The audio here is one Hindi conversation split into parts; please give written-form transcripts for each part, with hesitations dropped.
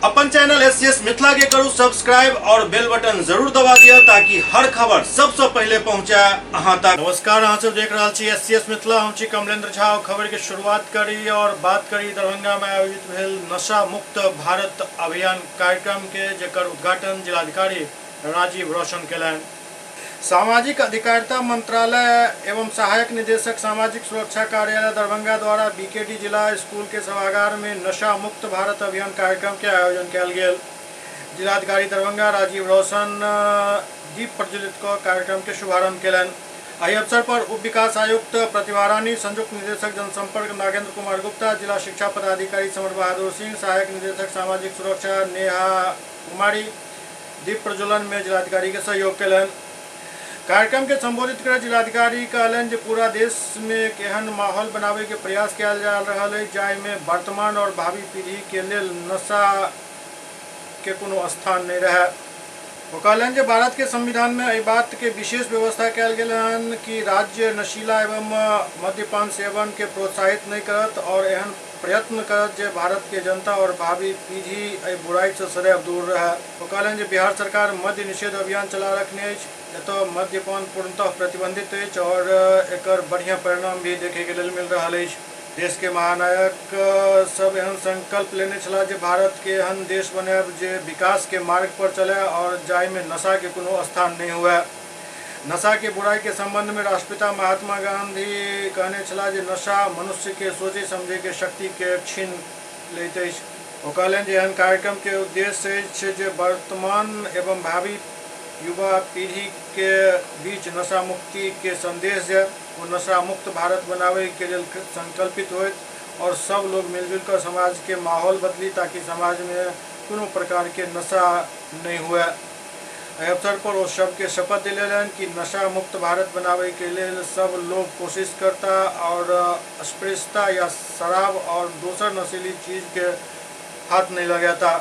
अपन चैनल एससीएस मिथिला के करू सब्सक्राइब और बेल बटन जरूर दबा दिया ताकि हर खबर सबसे पहले पहुंचा अहां तक। नमस्कार, अहां सब देख रहा छी एससीएस मिथिला। हम छी कमलेंद्र झा। खबर के शुरुआत करी और बात करी दरभंगा में आयोजित भेल नशा मुक्त भारत अभियान कार्यक्रम के, जेकर उद्घाटन जिलाधिकारी राजीव रोशन केलनि। सामाजिक अधिकारिता मंत्रालय एवं सहायक निदेशक सामाजिक सुरक्षा कार्यालय दरभंगा द्वारा बीकेडी जिला स्कूल के सभागार में नशा मुक्त भारत अभियान कार्यक्रम के आयोजन कयल गेल। जिलाधिकारी दरभंगा राजीव रोशन दीप प्रज्वलित कर कार्यक्रम के शुभारंभ केलनि। एहि अवसर पर उप विकास आयुक्त प्रतिभा रानी, संयुक्त निदेशक जनसंपर्क नागेंद्र कुमार गुप्ता, जिला शिक्षा पदाधिकारी समर बहादुर सिंह, सहायक निदेशक सामाजिक सुरक्षा नेहा कुमारी दीप प्रज्वलन में जिलाधिकारी के सहयोग केलनि। कार्यक्रम के संबोधित कर जिलाधिकारी कहलनि जे पूरा देश में एक एहन माहौल बनावे के प्रयास किया जा रहा है जाहि में वर्तमान और भावी पीढ़ी के लेल नशा के कोनो स्थान नहीं रहे। वो कहलनि जे भारत के संविधान में एहि बात के विशेष व्यवस्था कयल गेल हन कि राज्य नशीला एवं मद्यपान सेवन के प्रोत्साहित नहीं करत और एहन प्रयत्न करत जे भारत के जनता और भावी पीढ़ी एहि बुराई से सदैव दूर रहे। वो कहलनि जे बिहार सरकार मद्य निषेध अभियान चला रखने अछि, एतऽ मद्यपान पूर्णतः प्रतिबंधित अछि और एकर बढ़िया परिणाम भी देखे के लेल मिल रहा है। देश के महानायक सब एहन संकल्प लेने छला जे भारत के एहन देश बनाब जे विकास के मार्ग पर चले और जाहि में नशा के कोनो स्थान नहीं हुए। नशा के बुराई के संबंध में राष्ट्रपिता महात्मा गांधी कहने छला जे नशा मनुष्य के सोचे समझे के शक्ति के छीन लैत अछि। ओ कहलनि जे एहन कार्यक्रम के उद्देश्य अछि जे वर्तमान एवं भावी युवा पीढ़ी के बीच नशा मुक्ति के संदेश है वो नशा मुक्त भारत बनावे के लिए संकल्पित हो और सब लोग मिलजुल कर समाज के माहौल बदली ताकि समाज में कोनो प्रकार के नशा नहीं हुए। अवसर पर वो सबके शपथ दिलेलन कि नशा मुक्त भारत बनावे के लिए सब लोग कोशिश करता और अस्पृश्यता या शराब और दूसर नशीली चीज के हाथ नहीं लगाता।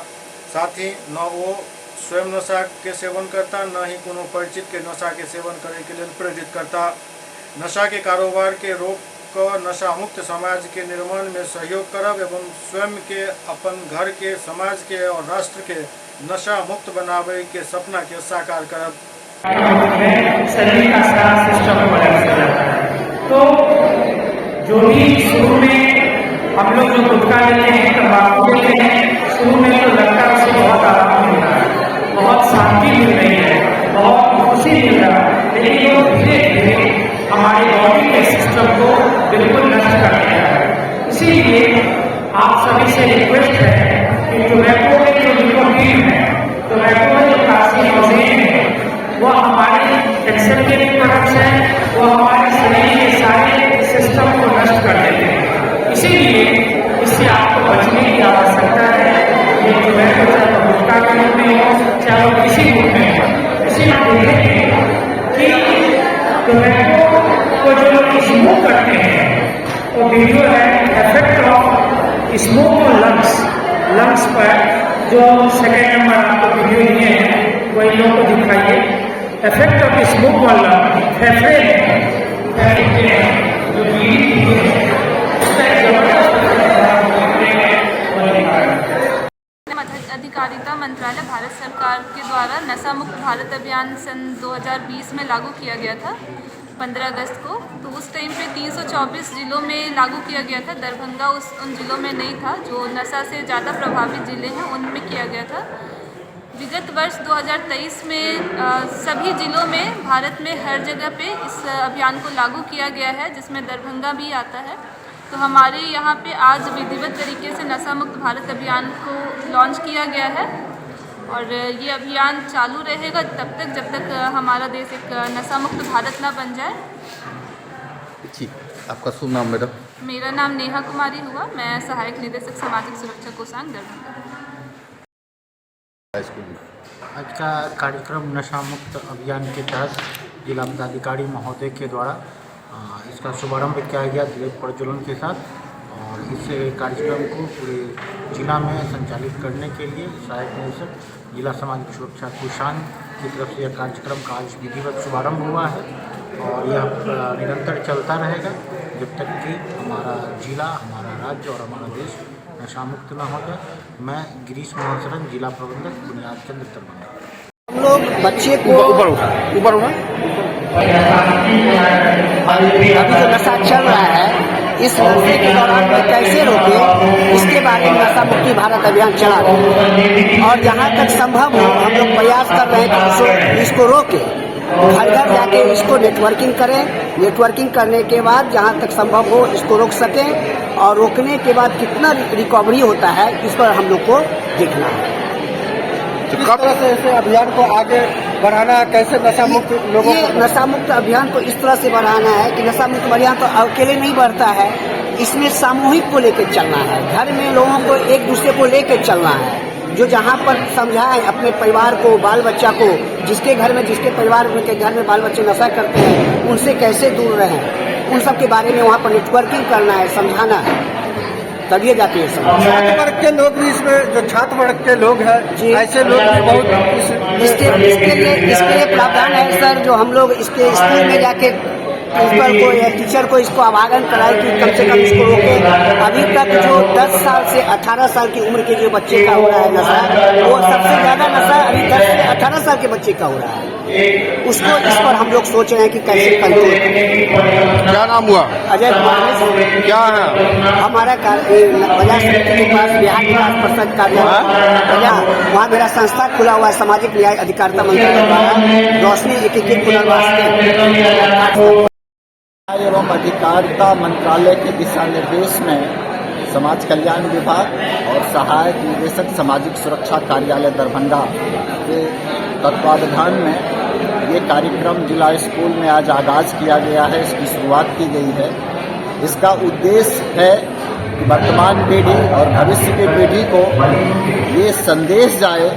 साथ ही न वो स्वयं नशा के सेवन करता न ही कोनो परिचित के नशा के सेवन करे के लिए प्रेरित करता। नशा के कारोबार के रोक कर नशा मुक्त समाज के निर्माण में सहयोग करब एवं स्वयं के, अपन घर के, समाज के और राष्ट्र के नशा मुक्त बनावे के सपना के साकार करब। शरीर का सारा सिस्टम बैलेंस हो जाता है। तो जो भी शुरू में हम लोग जो गुटखा लेते हैं, तंबाकू लेते हैं, शुरू में तो लगता है उससे बहुत आराम मिल रहा है, बहुत शांति मिल रही है, बहुत खुशी मिल रहा है, लेकिन वो धीरे धीरे हमारे बॉडी के सिस्टम को बिल्कुल नष्ट कर दिया है। इसीलिए आप सभी से रिक्वेस्ट है कि टोबैको में जो निकोटीन है, टोबैको में जो कार्सिनोजेन है, वो हमारे एक्सेप्टेड प्रोडक्ट्स हैं, वो हमारे शरीर के सारे सिस्टम को नष्ट कर देते हैं। इसीलिए इससे आपको बचने की आवश्यकता है। ये टोबैको चाहे गुटखा के रूप में हो चाहे वो किसी रूप में हो, इसीलिए आप देखेंगे कि टोबैको को जो लोग स्मोक करते हैं वो वीडियो है इफेक्ट ऑफ स्मोक और लंग्स पर, जो सेकेंड नंबर आपको वीडियो दिए हैं वही लोग को दिखाइए। इफेक्ट ऑफ स्मोक और लंग्स फेफड़े जो अधिकारिता मंत्रालय भारत सरकार के द्वारा नशा मुक्त भारत अभियान सन 2020 में लागू किया गया था 15 अगस्त को। तो उस टाइम पे 324 जिलों में लागू किया गया था। दरभंगा उन जिलों में नहीं था। जो नशा से ज़्यादा प्रभावित जिले हैं उनमें किया गया था। विगत वर्ष 2023 में सभी जिलों में भारत में हर जगह पे इस अभियान को लागू किया गया है, जिसमें दरभंगा भी आता है। तो हमारे यहाँ पे आज विधिवत तरीके से नशा मुक्त भारत अभियान को लॉन्च किया गया है और ये अभियान चालू रहेगा तब तक जब तक हमारा देश एक नशा मुक्त भारत ना बन जाए। जी, आपका शुभ नाम मैडम? मेरा नाम नेहा कुमारी हुआ। मैं सहायक निदेशक सामाजिक सुरक्षा कोषांग दरभंगा। आज का कार्यक्रम नशा मुक्त अभियान के तहत जिला पदाधिकारी महोदय के द्वारा इसका शुभारंभ किया गया दीप प्रज्वलन के साथ। और इस कार्यक्रम को पूरे जिला में संचालित करने के लिए सहायक निदेशक जिला सामाजिक सुरक्षा कोषांग की तरफ से यह कार्यक्रम का आज विधिवत शुभारंभ हुआ है और यह निरंतर चलता रहेगा जब तक कि हमारा जिला, हमारा राज्य और हमारा देश नशा मुक्त न हो जाए। मैं गिरीश मोहन शरण, जिला प्रबंधक, बुनियाद केंद्र दरभंगा। हम लोग बच्चे को ऊपर उठा अभी जो नशा चल रहा है, इस नशे के दौरान में कैसे रोके, इसके बारे में नशा मुक्ति भारत अभियान चला रहे हैं। और जहाँ तक संभव हो हम लोग प्रयास कर रहे हैं कि इसको रोके, घर घर जाके इसको नेटवर्किंग करें। नेटवर्किंग करने के बाद जहाँ तक संभव हो इसको रोक सकें, और रोकने के बाद कितना रिकवरी होता है इस पर हम लोग को देखना है। किस तरह से इसे अभियान को आगे बढ़ाना है, कैसे नशा मुक्त लोगों ये नशा मुक्त अभियान को इस तरह से बढ़ाना है कि नशा मुक्त अभियान तो अकेले नहीं बढ़ता है, इसमें सामूहिक को लेकर चलना है। घर में लोगों को एक दूसरे को लेकर चलना है। जो जहाँ पर समझाए अपने परिवार को, बाल बच्चा को, जिसके घर में, जिसके परिवार के घर में बाल बच्चे नशा करते हैं उनसे कैसे दूर रहें, उन सब के बारे में वहाँ पर नेटवर्किंग करना है, समझाना है, तभी जाके ये सब। छात्र वर्ग के लोग भी इसमें, जो छात्र वर्ग के लोग हैं, ऐसे लोग भी बहुत इसके लिए प्रावधान है सर, जो हम लोग इसके स्कूल में जाके प्रिंसिपल को या टीचर को इसको आवाहन कराए कि कम से कम इसको रोके। अभी तक जो 10 साल से 18 साल की उम्र के जो बच्चे का हो रहा है नशा, वो सबसे ज्यादा नशा अभी 10 से 18 साल के बच्चे का हो रहा है। उसको इस पर हम लोग सोच रहे हैं कि कैसे कंट्रोल करें। क्या नाम हुआ? अजय कुमार। क्या है हमारा बाजार समिति के पास बिहार विकास परिषद कार्यालय, वहाँ मेरा संस्था खुला हुआ है, सामाजिक न्याय अधिकारिता मंत्रालय द्वारा रोशनी एकीकृत पुनर्वास एवं अधिकारिता मंत्रालय के दिशा निर्देश में समाज कल्याण विभाग और सहायक निदेशक सामाजिक सुरक्षा कार्यालय दरभंगा के तत्वावधान में ये कार्यक्रम जिला स्कूल में आज आगाज किया गया है। इसकी शुरुआत की गई है। इसका उद्देश्य है कि वर्तमान पीढ़ी और भविष्य की पीढ़ी को ये संदेश जाए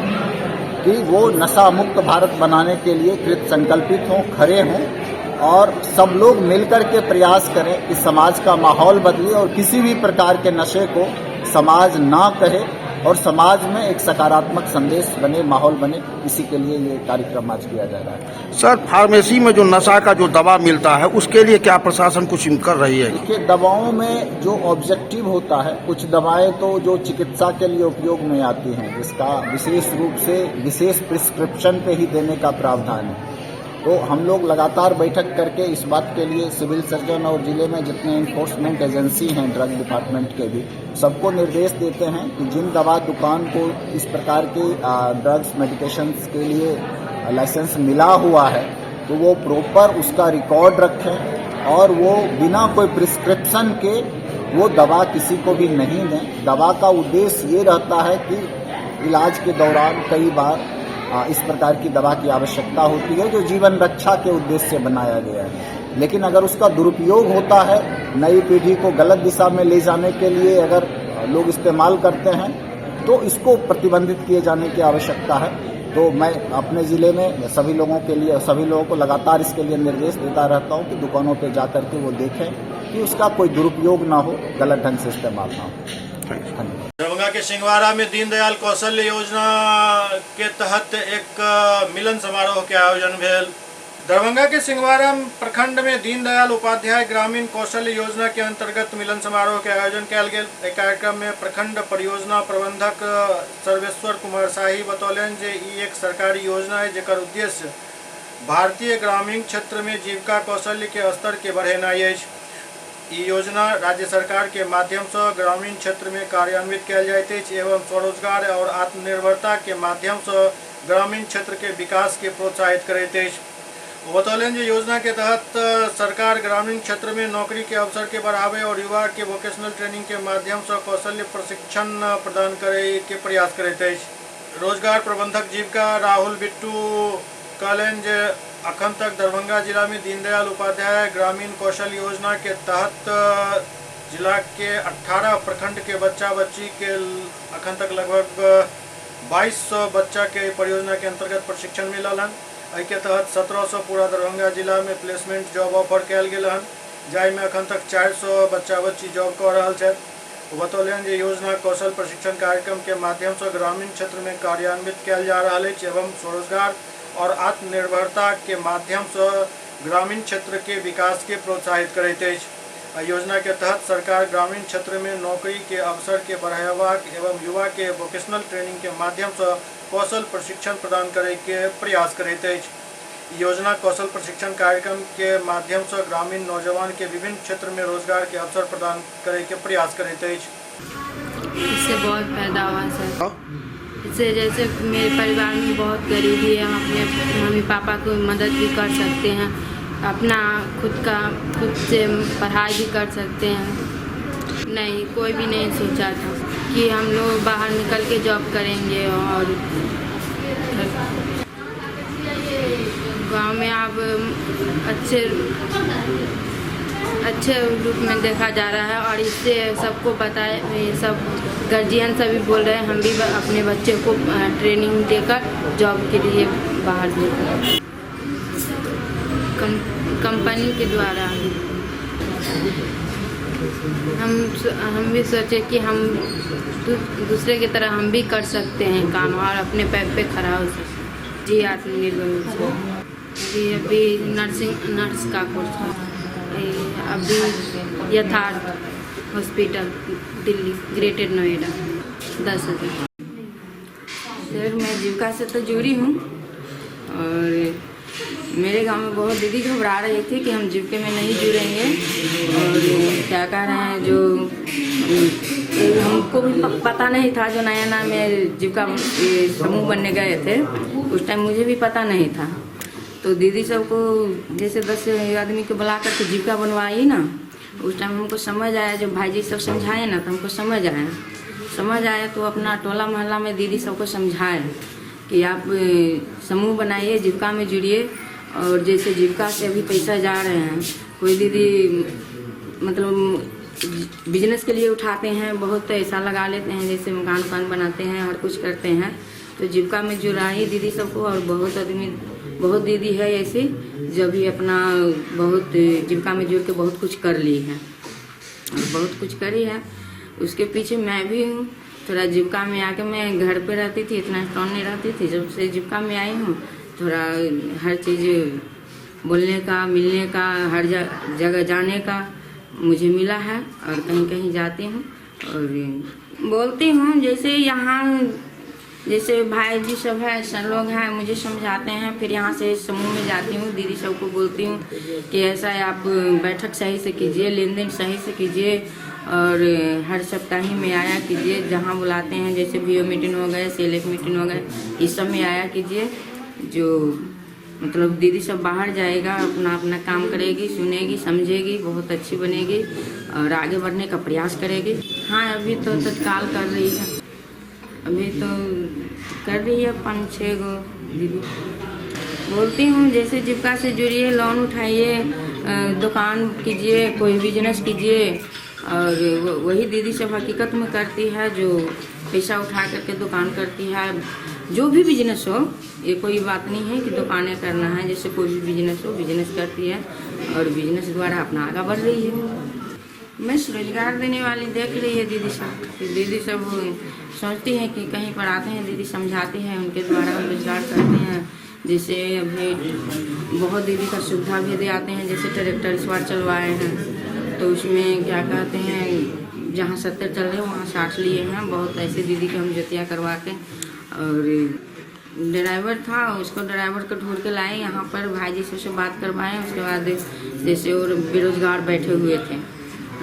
कि वो नशा मुक्त भारत बनाने के लिए कृत संकल्पित हों, खड़े हों, और सब लोग मिलकर के प्रयास करें कि समाज का माहौल बदले और किसी भी प्रकार के नशे को समाज ना कहे और समाज में एक सकारात्मक संदेश बने, माहौल बने। इसी के लिए ये कार्यक्रम आज किया जा रहा है। सर, फार्मेसी में जो नशा का जो दवा मिलता है उसके लिए क्या प्रशासन कुछ कर रही है? देखिए, दवाओं में जो ऑब्जेक्टिव होता है, कुछ दवाएं तो जो चिकित्सा के लिए उपयोग में आती हैं, जिसका विशेष रूप से विशेष प्रिस्क्रिप्शन पे ही देने का प्रावधान है। तो हम लोग लगातार बैठक करके इस बात के लिए सिविल सर्जन और जिले में जितने इन्फोर्समेंट एजेंसी हैं, ड्रग डिपार्टमेंट के भी, सबको निर्देश देते हैं कि जिन दवा दुकान को इस प्रकार के ड्रग्स मेडिकेशंस के लिए लाइसेंस मिला हुआ है तो वो प्रॉपर उसका रिकॉर्ड रखें और वो बिना कोई प्रिस्क्रिप्शन के वो दवा किसी को भी नहीं दें। दवा का उद्देश्य ये रहता है कि इलाज के दौरान कई बार इस प्रकार की दवा की आवश्यकता होती है जो जीवन रक्षा के उद्देश्य से बनाया गया है। लेकिन अगर उसका दुरुपयोग होता है, नई पीढ़ी को गलत दिशा में ले जाने के लिए अगर लोग इस्तेमाल करते हैं तो इसको प्रतिबंधित किए जाने की आवश्यकता है। तो मैं अपने ज़िले में सभी लोगों के लिए, सभी लोगों को लगातार इसके लिए निर्देश देता रहता हूँ कि दुकानों पर जा करके वो देखें कि उसका कोई दुरुपयोग ना हो, गलत ढंग से इस्तेमाल ना हो। दरभंगा के सिंहवाड़ा में दीनदयाल कौशल्य योजना के तहत एक मिलन समारोह के आयोजन भेल। दरभंगा के सिंहवाड़ा प्रखंड में दीनदयाल उपाध्याय ग्रामीण कौशल्य योजना के अंतर्गत मिलन समारोह के आयोजन कयल गेल। कार्यक्रम में प्रखंड परियोजना प्रबंधक सर्वेश्वर कुमार शाही बतौलन जे ई एक सरकारी योजना है जेकर उद्देश्य भारतीय ग्रामीण क्षेत्र में जीविका कौशल्य के स्तर के बढ़ेनाई है। ई योजना राज्य सरकार के माध्यम से ग्रामीण क्षेत्र में कार्यान्वित कयल जाइत अछि एवं स्वरोजगार और आत्मनिर्भरता के माध्यम से ग्रामीण क्षेत्र के विकास के प्रोत्साहित करैत अछि। बतौलन जे योजना के तहत सरकार ग्रामीण क्षेत्र में नौकरी के अवसर के बढ़ावे और युवा के वोकेशनल ट्रेनिंग के माध्यम से कौशल्य प्रशिक्षण प्रदान करे के प्रयास करैत अछि। रोजगार प्रबंधक जीविका राहुल बिट्टू कहलन जे अखन तक दरभंगा जिला में दीनदयाल उपाध्याय ग्रामीण कौशल योजना के तहत जिला के 18 प्रखंड के बच्चा बच्ची के अखन तक लगभग 2200 बच्चा के परियोजना के अंतर्गत प्रशिक्षण मिलल हन। एहि के तहत 1700 पूरा दरभंगा जिला में प्लेसमेंट जॉब ऑफर कयल गेल हन, जाहिमे अखन तक 400 बच्चा बच्ची जॉब कऽ रहल छथि। बतौलन जे योजना कौशल प्रशिक्षण कार्यक्रम के माध्यम से ग्रामीण क्षेत्र में कार्यान्वित कयल जा रहल अछि एवं स्वरोजगार और आत्मनिर्भरता के माध्यम से ग्रामीण क्षेत्र के विकास के प्रोत्साहित करैत अछि। योजना के तहत सरकार ग्रामीण क्षेत्र में नौकरी के अवसर के बढ़ावा एवं युवा के वोकेशनल ट्रेनिंग के माध्यम से कौशल प्रशिक्षण प्रदान करे के प्रयास करैत अछि। योजना कौशल प्रशिक्षण कार्यक्रम के माध्यम से ग्रामीण नौजवान के विभिन्न क्षेत्र में रोजगार के अवसर प्रदान करे के प्रयास करैत अछि। इससे बहुत फायदा हुआ सर। इससे जैसे मेरे परिवार में बहुत गरीबी है, हम अपने मम्मी पापा को मदद भी कर सकते हैं, अपना खुद से पढ़ाई भी कर सकते हैं। नहीं, कोई भी नहीं सोचा था कि हम लोग बाहर निकल के जॉब करेंगे और गांव में अब अच्छे रूप में देखा जा रहा है और इससे सबको बताए, सब गार्जियन सभी बोल रहे हैं हम भी अपने बच्चे को ट्रेनिंग देकर जॉब के लिए बाहर भेजें। कंपनी के द्वारा हम भी सोचे कि हम दूसरे की तरह हम भी कर सकते हैं काम और अपने पैर पे खड़ा हो सकते। जी आत्मनिर्भर जी अभी नर्स का कोर्स है, अभी यथार्थ hospital Delhi greater Noida 10,000। Sir मैं जीविका से तो जुड़ी हूँ और मेरे गांव में बहुत दीदी घबरा रही थी कि हम जीविका में नहीं जुड़ेंगे और क्या कह रहे हैं, जो हमको भी पता नहीं था, जो नया में जीविका समूह बनने गए थे उस टाइम मुझे भी पता नहीं था। तो दीदी सबको जैसे 10 आदमी को बुला करके जीविका बनवाई ना, उस टाइम हमको समझ आया, जब भाई जी सब समझाए ना तो हमको समझ आया तो अपना टोला मोहल्ला में दीदी सबको समझाए कि आप समूह बनाइए, जीविका में जुड़िए। और जैसे जीविका से अभी पैसा जा रहे हैं, कोई दीदी मतलब बिजनेस के लिए उठाते हैं, बहुत पैसा लगा लेते हैं, जैसे मकान बनाते हैं, हर कुछ करते हैं। तो जीविका में जुड़ाई दीदी सबको और बहुत दीदी है ऐसी जो भी अपना बहुत जीविका में जुड़ के बहुत कुछ कर ली है और बहुत कुछ करी है। उसके पीछे मैं भी हूँ। थोड़ा जीविका में आके मैं घर पे रहती थी, इतना स्ट्रॉन्ग नहीं रहती थी। जब से जीविका में आई हूँ थोड़ा हर चीज़ बोलने का, मिलने का, हर जगह जाने का मुझे मिला है और कहीं जाती हूँ और बोलती हूँ। जैसे यहाँ जैसे भाई जी सब है, सर लोग हैं, मुझे समझाते हैं, फिर यहाँ से समूह में जाती हूँ, दीदी सबको बोलती हूँ कि ऐसा है, आप बैठक सही से कीजिए, लेन देन सही से कीजिए और हर सप्ताह में आया कीजिए। जहाँ बुलाते हैं जैसे VO मीटिंग हो गए, CLF मीटिंग हो गए, इस सब में आया कीजिए। जो मतलब दीदी सब बाहर जाएगा, अपना काम करेगी, सुनेगी, समझेगी, बहुत अच्छी बनेगी और आगे बढ़ने का प्रयास करेगी। हाँ अभी तो तत्काल कर रही है, अभी तो कर रही है 5-6 गो दीदी। बोलती हूँ जैसे जीविका से जुड़िए, लोन उठाइए, दुकान कीजिए, कोई बिजनेस कीजिए। और वही दीदी सब हकीकत में करती है, जो पैसा उठा करके दुकान करती है। जो भी बिजनेस हो, ये कोई बात नहीं है कि दुकानें करना है, जैसे कोई भी बिजनेस हो, बिजनेस करती है और बिजनेस द्वारा अपना आगे बढ़ रही है। मैं रोजगार देने वाली देख रही है दीदी सब सोचती हैं कि कहीं पर आते हैं, दीदी समझाती हैं, उनके द्वारा हम रोजगार करते हैं। जैसे अभी बहुत दीदी का सुविधा भी दे आते हैं, जैसे ट्रैक्टर इस बार चलवाए हैं तो उसमें क्या कहते हैं, जहाँ 70 चल रहे हैं वहाँ 60 लिए हैं। बहुत ऐसे दीदी को हम जोतिया करवा के, और ड्राइवर था, उसको ड्राइवर को ढूंढ के लाए यहाँ पर, भाई जी से बात करवाएं। उसके बाद जैसे और बेरोजगार बैठे हुए थे,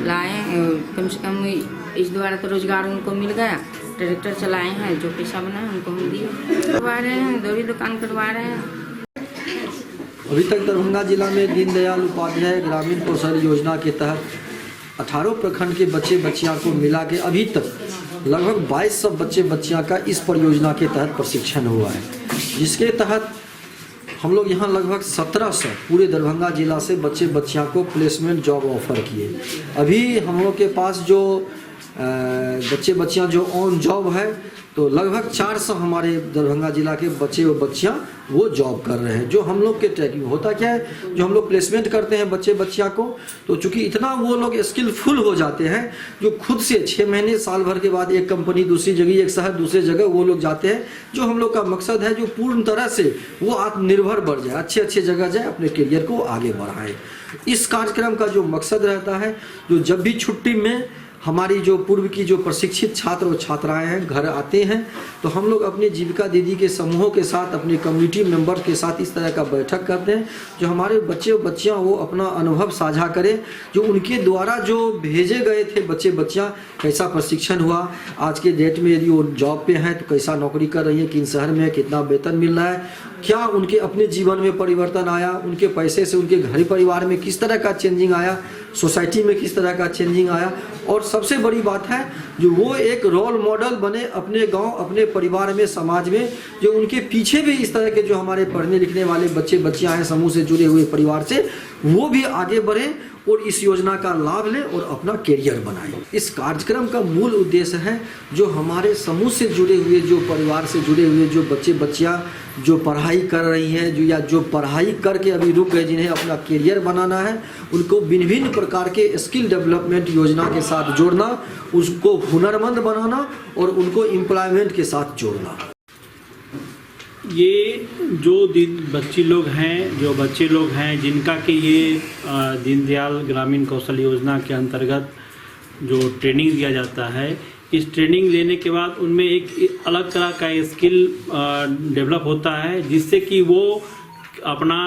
लाए, कम से कम इस द्वारा तो रोजगार उनको मिल गया। ट्रैक्टर चलाए हैं, जो पैसा बना है उनको हम दिए, करवा रहे हैं, 2 ही दुकान करवा रहे हैं। अभी तक दरभंगा जिला में दीनदयाल उपाध्याय ग्रामीण कौशल योजना के तहत 18 प्रखंड के बच्चे बच्चियां को मिला के अभी तक लगभग 2200 बच्चे बच्चियां का इस परियोजना के तहत प्रशिक्षण हुआ है, जिसके तहत हम लोग यहाँ लगभग 1700 पूरे दरभंगा जिला से बच्चे बच्चियां को प्लेसमेंट जॉब ऑफर किए। अभी हम लोग के पास जो बच्चे बच्चियां जो ऑन जॉब है तो लगभग 400 हमारे दरभंगा जिला के बच्चे और बच्चियां वो जॉब कर रहे हैं। जो हम लोग के ट्रैकिंग होता क्या है, जो हम लोग प्लेसमेंट करते हैं बच्चे बच्चियां को, तो चूंकि इतना वो लोग स्किलफुल हो जाते हैं जो खुद से 6 महीने साल भर के बाद एक कंपनी दूसरी जगह, एक शहर दूसरे जगह वो लोग जाते हैं। जो हम लोग का मकसद है जो पूर्ण तरह से वो आत्मनिर्भर बढ़ जाए, अच्छे जगह जाए, अपने करियर को आगे बढ़ाए। इस कार्यक्रम का जो मकसद रहता है, जो जब भी छुट्टी में हमारी जो पूर्व की जो प्रशिक्षित छात्र और छात्राएं हैं घर आते हैं, तो हम लोग अपने जीविका दीदी के समूहों के साथ, अपने कम्युनिटी मेंबर के साथ इस तरह का बैठक करते हैं, जो हमारे बच्चे और बच्चियां वो अपना अनुभव साझा करें, जो उनके द्वारा जो भेजे गए थे बच्चे बच्चियां, कैसा प्रशिक्षण हुआ, आज के डेट में यदि वो जॉब पे हैं तो कैसा नौकरी कर रही है, किन शहर में कितना वेतन मिल रहा है, क्या उनके अपने जीवन में परिवर्तन आया, उनके पैसे से उनके घर परिवार में किस तरह का चेंजिंग आया, सोसाइटी में किस तरह का चेंजिंग आया। और सबसे बड़ी बात है जो वो एक रोल मॉडल बने अपने गांव, अपने परिवार में, समाज में, जो उनके पीछे भी इस तरह के जो हमारे पढ़ने लिखने वाले बच्चे बच्चियां हैं समूह से जुड़े हुए परिवार से, वो भी आगे बढ़े और इस योजना का लाभ लें और अपना करियर बनाएं। इस कार्यक्रम का मूल उद्देश्य है जो हमारे समूह से जुड़े हुए, जो परिवार से जुड़े हुए जो बच्चे बच्चियां जो पढ़ाई कर रही हैं, जो पढ़ाई करके अभी रुक गए, जिन्हें अपना करियर बनाना है, उनको भिन्न प्रकार के स्किल डेवलपमेंट योजना के साथ जोड़ना, उसको हुनरमंद बनाना और उनको एम्प्लॉयमेंट के साथ जोड़ना। ये जो बच्चे लोग हैं जिनका कि ये दीनदयाल ग्रामीण कौशल योजना के अंतर्गत जो ट्रेनिंग दिया जाता है, इस ट्रेनिंग लेने के बाद उनमें एक अलग तरह का स्किल डेवलप होता है, जिससे कि वो अपना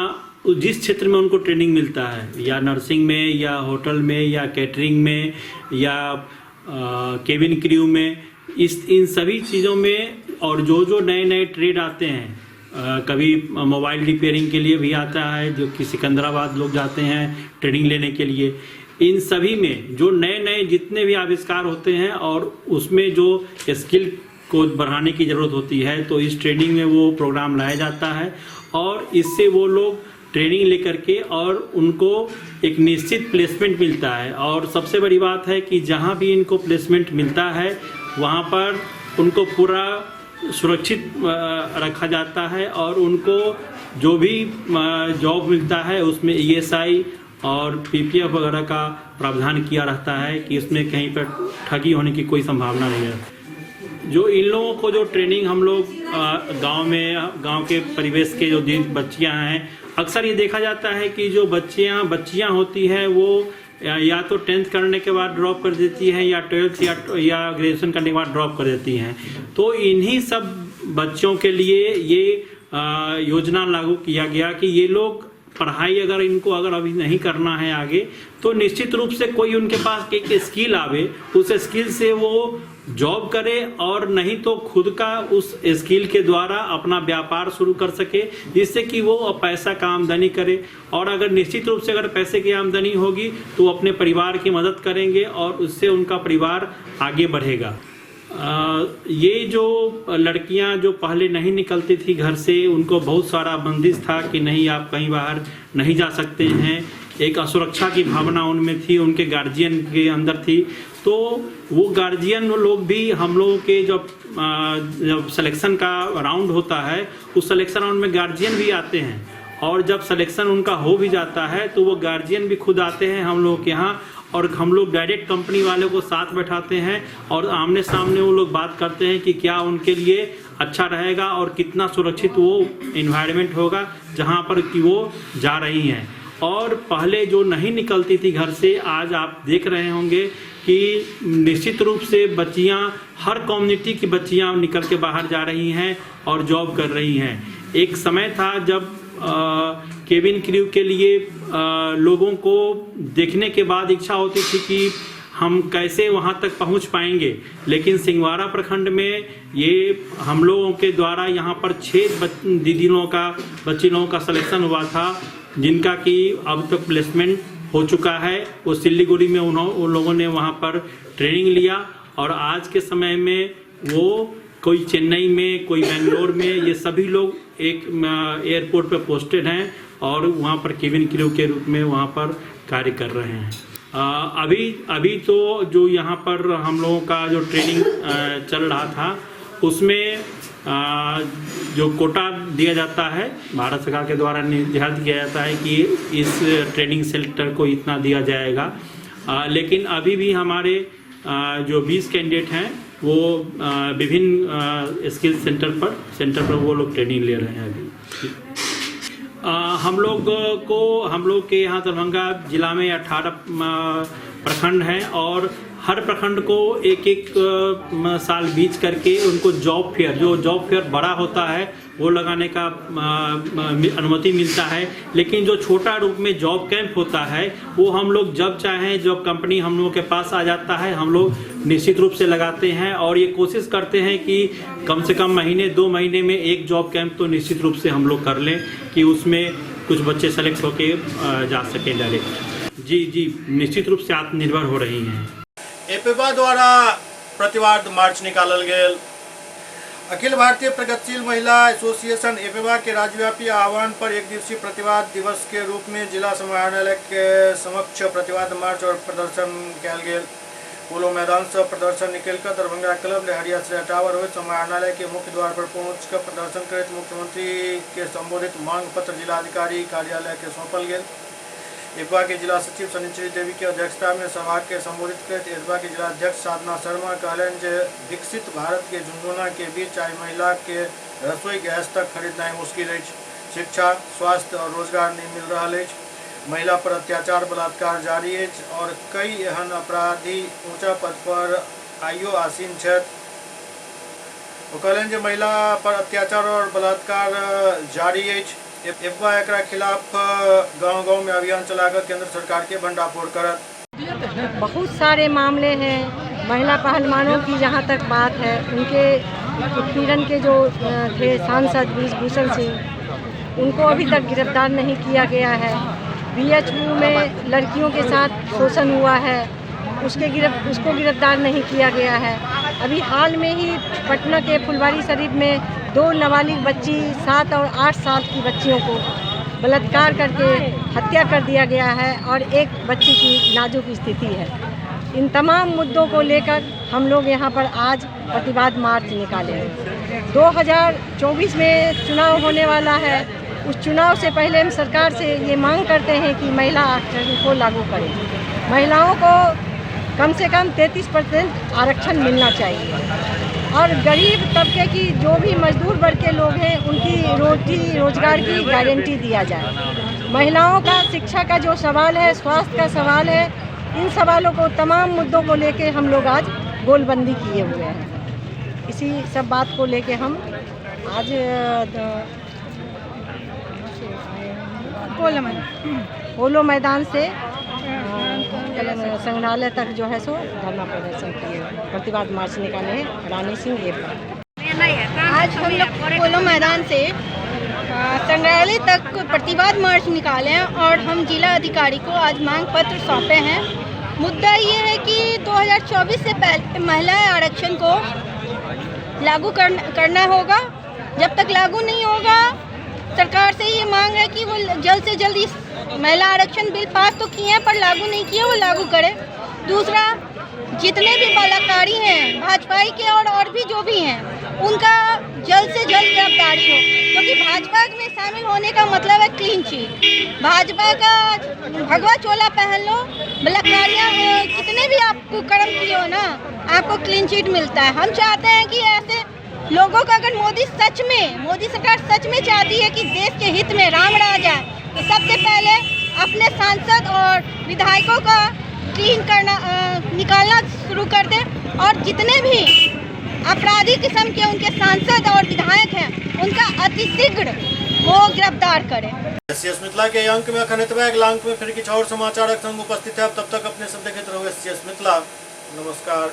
जिस क्षेत्र में उनको ट्रेनिंग मिलता है, या नर्सिंग में, या होटल में, या कैटरिंग में, या केबिन क्रू में, इन सभी चीज़ों में, और जो नए ट्रेड आते हैं, कभी मोबाइल रिपेयरिंग के लिए भी आता है, जो कि सिकंदराबाद लोग जाते हैं ट्रेनिंग लेने के लिए, इन सभी में जो नए जितने भी आविष्कार होते हैं और उसमें जो स्किल को बढ़ाने की ज़रूरत होती है, तो इस ट्रेनिंग में वो प्रोग्राम लाया जाता है और इससे वो लोग ट्रेनिंग लेकर के और उनको एक निश्चित प्लेसमेंट मिलता है। और सबसे बड़ी बात है कि जहाँ भी इनको प्लेसमेंट मिलता है वहाँ पर उनको पूरा सुरक्षित रखा जाता है और उनको जो भी जॉब मिलता है उसमें ESI और PPF वगैरह का प्रावधान किया रहता है कि इसमें कहीं पर ठगी होने की कोई संभावना नहीं है। जो इन लोगों को जो ट्रेनिंग हम लोग गांव के परिवेश के जो बच्चियां हैं, अक्सर ये देखा जाता है कि जो बच्चियां होती हैं वो या तो 10th करने के बाद ड्रॉप कर देती हैं, या 12th या ग्रेजुएशन करने के बाद ड्रॉप कर देती हैं। तो इन्हीं सब बच्चों के लिए ये योजना लागू किया गया कि ये लोग पढ़ाई अगर अभी नहीं करना है आगे, तो निश्चित रूप से कोई उनके पास एक स्किल आवे, उस स्किल से वो जॉब करे, और नहीं तो खुद का उस स्किल के द्वारा अपना व्यापार शुरू कर सके, जिससे कि वो पैसा का आमदनी करे। और अगर निश्चित रूप से अगर पैसे की आमदनी होगी तो वो अपने परिवार की मदद करेंगे और उससे उनका परिवार आगे बढ़ेगा। ये जो लड़कियां जो पहले नहीं निकलती थी घर से, उनको बहुत सारा बंदिश था कि नहीं आप कहीं बाहर नहीं जा सकते हैं, एक असुरक्षा की भावना उनमें थी, उनके गार्जियन के अंदर थी। तो वो गार्जियन लोग भी हम लोगों के जब सिलेक्शन का राउंड होता है, उस सिलेक्शन राउंड में गार्जियन भी आते हैं, और जब सिलेक्शन उनका हो भी जाता है तो वो गार्जियन भी खुद आते हैं हम लोगों के यहाँ, और हम लोग डायरेक्ट कंपनी वाले को साथ बैठाते हैं और आमने सामने वो लोग बात करते हैं कि क्या उनके लिए अच्छा रहेगा और कितना सुरक्षित वो इन्वायरमेंट होगा जहाँ पर कि वो जा रही हैं। और पहले जो नहीं निकलती थी घर से, आज आप देख रहे होंगे कि निश्चित रूप से बच्चियाँ, हर कम्युनिटी की बच्चियाँ निकल के बाहर जा रही हैं और जॉब कर रही हैं। एक समय था जब केबिन क्रू के लिए लोगों को देखने के बाद इच्छा होती थी कि हम कैसे वहां तक पहुंच पाएंगे, लेकिन सिंहवाड़ा प्रखंड में ये हम लोगों के द्वारा यहां पर 6 बच्ची लोगों का सिलेक्शन हुआ था, जिनका कि अब तक प्लेसमेंट हो चुका है। वो सिल्लीगुड़ी में उन लोगों ने वहां पर ट्रेनिंग लिया और आज के समय में वो कोई चेन्नई में, कोई बेंगलोर में, ये सभी लोग एक एयरपोर्ट पर पोस्टेड हैं और वहाँ पर केबिन क्रू के रूप में वहाँ पर कार्य कर रहे हैं। अभी तो जो यहाँ पर हम लोगों का जो ट्रेनिंग चल रहा था, उसमें जो कोटा दिया जाता है, भारत सरकार के द्वारा निर्धारित किया जाता है कि इस ट्रेनिंग सेंटर को इतना दिया जाएगा। लेकिन अभी भी हमारे जो 20 कैंडिडेट हैं वो विभिन्न स्किल सेंटर पर वो लोग ट्रेनिंग ले रहे हैं अभी। हम लोग के यहाँ दरभंगा जिला में 18 प्रखंड हैं और हर प्रखंड को एक साल बीच करके उनको जॉब फेयर बड़ा होता है वो लगाने का अनुमति मिलता है। लेकिन जो छोटा रूप में जॉब कैंप होता है वो हम लोग जब चाहें, जब कंपनी हम लोगों के पास आ जाता है, हम लोग निश्चित रूप से लगाते हैं और ये कोशिश करते हैं कि कम से कम महीने 2 महीने में एक जॉब कैंप तो निश्चित रूप से हम लोग कर लें कि उसमें कुछ बच्चे सेलेक्ट होके जा सकें डायरेक्ट। जी निश्चित रूप से आत्मनिर्भर हो रही हैं। एपेवा द्वारा प्रतिवाद मार्च निकालल गेल। अखिल भारतीय प्रगतिशील महिला एसोसिएशन एपेवा के राज्यव्यापी आह्वान पर एक दिवसीय प्रतिवाद दिवस के रूप में जिला समाहरणालय के समक्ष प्रतिवाद मार्च और प्रदर्शन किया गेल। पोलो मैदान से प्रदर्शन निकलकर दरभंगा क्लब लहरिया से टावर हुए समाहरणालय के मुख्य द्वार पर पहुंचकर प्रदर्शन करते मुख्यमंत्री के संबोधित मांग पत्र जिलाधिकारी कार्यालय के सौंपल गेल। एपेवा के जिला सचिव शनिचरी देवी की अध्यक्षता में सभा के संबोधित करते एपेवा के जिला अध्यक्ष साधना शर्मा कहलन जे विकसित भारत के झुंझुना के बीच आई महिला के रसोई गैस तक खरीदना मुश्किल है। शिक्षा, स्वास्थ्य और रोजगार नहीं मिल रहा है। महिला पर अत्याचार बलात्कार जारी है और कई एहन अपराधी ऊंचा पद पर आइयो आसीन छथि। वो कहलन जे महिला पर अत्याचार और बलात्कार जारी है। एपेवा एकरा खिलाफ गांव-गांव में अभियान चलाकर केंद्र सरकार के भंडाफोड़ करत। बहुत सारे मामले हैं। महिला पहलवानों की जहाँ तक बात है, उनके उत्पीड़न के जो थे सांसद ब्रिजभूषण सिंह, उनको अभी तक गिरफ्तार नहीं किया गया है। बीएचयू में लड़कियों के साथ शोषण हुआ है, उसको गिरफ्तार नहीं किया गया है। अभी हाल में ही पटना के फुलवारी शरीफ में 2 नाबालिग बच्ची 7 और 8 साल की बच्चियों को बलात्कार करके हत्या कर दिया गया है और एक बच्ची की नाजुक स्थिति है। इन तमाम मुद्दों को लेकर हम लोग यहाँ पर आज प्रतिवाद मार्च निकाले हैं। 2024 में चुनाव होने वाला है। उस चुनाव से पहले हम सरकार से ये मांग करते हैं कि महिला आरक्षण को लागू करें। महिलाओं को कम से कम 33% आरक्षण मिलना चाहिए और गरीब तबके की जो भी मजदूर वर्ग के लोग हैं उनकी रोजगार की गारंटी दिया जाए। महिलाओं का शिक्षा का जो सवाल है, स्वास्थ्य का सवाल है, इन सवालों को, तमाम मुद्दों को लेके हम लोग आज गोलबंदी किए हुए हैं। इसी सब बात को लेके हम आज पोलो मैदान से संग्रहालय तक जो है सो धरना प्रदर्शन किए, प्रतिवाद मार्च निकाले हैं। रानी सिंह एपेवा। आज हम लोग पोलो मैदान से संग्रहालय तक प्रतिवाद मार्च निकाले हैं और हम जिला अधिकारी को आज मांग पत्र सौंपे हैं। मुद्दा ये है कि 2024 से पहले महिला आरक्षण को लागू करना होगा। जब तक लागू नहीं होगा, सरकार से ये मांग है कि वो जल्द से जल्द इस महिला आरक्षण बिल पास तो किए हैं पर लागू नहीं किए, वो लागू करे। दूसरा, जितने भी बलात्कारी हैं भाजपा के और भी जो भी हैं, उनका जल्द से जल्द गिरफ्तारी हो, क्योंकि भाजपा में शामिल होने का मतलब है क्लीन चिट। भाजपा का भगवा चोला पहन लो, बलात्कारियाँ कितने भी आपको कर्म किए हो ना, आपको क्लीन चिट मिलता है। हम चाहते हैं कि ऐसे लोगों का, अगर मोदी सरकार सच में चाहती है कि देश के हित में राम राज आए, तो सबसे पहले अपने सांसद और विधायकों का क्लीन करना, निकालना शुरू कर दे और जितने भी अपराधी किस्म के उनके सांसद और विधायक हैं, उनका अतिशीघ्र वो गिरफ्तार करें। एससीएस मिथिला के अंक में अखन एतबे अगिला अंक में फिर किछु और समाचारक संग उपस्थित है। तब तक अपने सब देखते रहो एससीएस मिथिला। नमस्कार।